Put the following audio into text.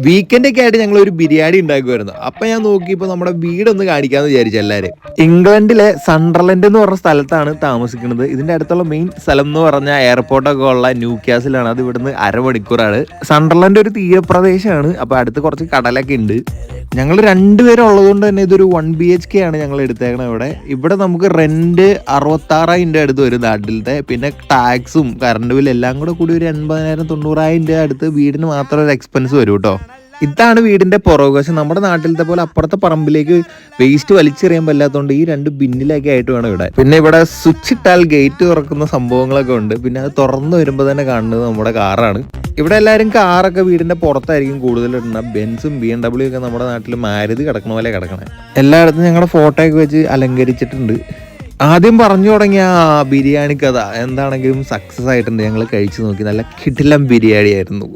Weekend ഒക്കെ ആയിട്ട് ഞങ്ങൾ ഒരു ബിരിയാണി ഉണ്ടാക്കുമായിരുന്നു. അപ്പൊ ഞാൻ നോക്കിയപ്പോൾ നമ്മുടെ വീടൊന്ന് കാണിക്കാന്ന് വിചാരിച്ചു എല്ലാവരും. ഇംഗ്ലണ്ടിലെ സണ്ടർലൻഡ് എന്ന് പറഞ്ഞ സ്ഥലത്താണ് താമസിക്കുന്നത്. ഇതിന്റെ അടുത്തുള്ള മെയിൻ സ്ഥലം എന്ന് പറഞ്ഞാൽ എയർപോർട്ടൊക്കെ ഉള്ള ന്യൂ കാസിലാണ്. അത് ഇവിടുന്ന് അരമണിക്കൂറാണ്. സണ്ടർലൻഡ് ഒരു തീരപ്രദേശമാണ്. അപ്പൊ അടുത്ത് കുറച്ച് കടലൊക്കെ ഉണ്ട്. ഞങ്ങൾ രണ്ടുപേരും ഉള്ളതുകൊണ്ട് തന്നെ ഇതൊരു 1 BHK ആണ് ഞങ്ങൾ എടുത്തേക്കണത്. ഇവിടെ നമുക്ക് റെന്റ് 66,000 രൂപ അടുത്ത് വരും നാട്ടിലത്തെ. പിന്നെ ടാക്സും കറണ്ട് ബില്ലും എല്ലാം കൂടി ഒരു 80,000-90,000 രൂപ അടുത്ത് വീടിന് മാത്രം ഒരു എക്സ്പെൻസ് വരും കേട്ടോ. ഇതാണ് വീടിന്റെ പുറകുവശം. നമ്മുടെ നാട്ടിലത്തെ പോലെ അപ്പുറത്തെ പറമ്പിലേക്ക് വേസ്റ്റ് വലിച്ചെറിയാൻ പറ്റാത്തതുകൊണ്ട് ഈ 2 ബിന്നിലൊക്കെ ആയിട്ട് വേണം ഇവിടെ. പിന്നെ ഇവിടെ സ്വിച്ച് ഇട്ടാൽ ഗേറ്റ് തുറക്കുന്ന സംഭവങ്ങളൊക്കെ ഉണ്ട്. പിന്നെ അത് തുറന്നു വരുമ്പോൾ തന്നെ കാണുന്നത് നമ്മുടെ കാറാണ്. ഇവിടെ എല്ലാവരും കാറൊക്കെ വീടിന്റെ പുറത്തായിരിക്കും കൂടുതൽ ഇടുന്നത്. ബെൻസും BMW ഒക്കെ നമ്മുടെ നാട്ടിൽ മാരുതി കിടക്കണ പോലെ കിടക്കണേ. എല്ലായിടത്തും ഞങ്ങളുടെ ഫോട്ടോ ഒക്കെ വെച്ച് അലങ്കരിച്ചിട്ടുണ്ട്. ആദ്യം പറഞ്ഞു തുടങ്ങിയ ബിരിയാണി കഥ എന്താണെങ്കിലും സക്സസ് ആയിട്ടുണ്ട്. ഞങ്ങൾ കഴിച്ചു നോക്കി, നല്ല കിടിലം ബിരിയാണി ആയിരുന്നു.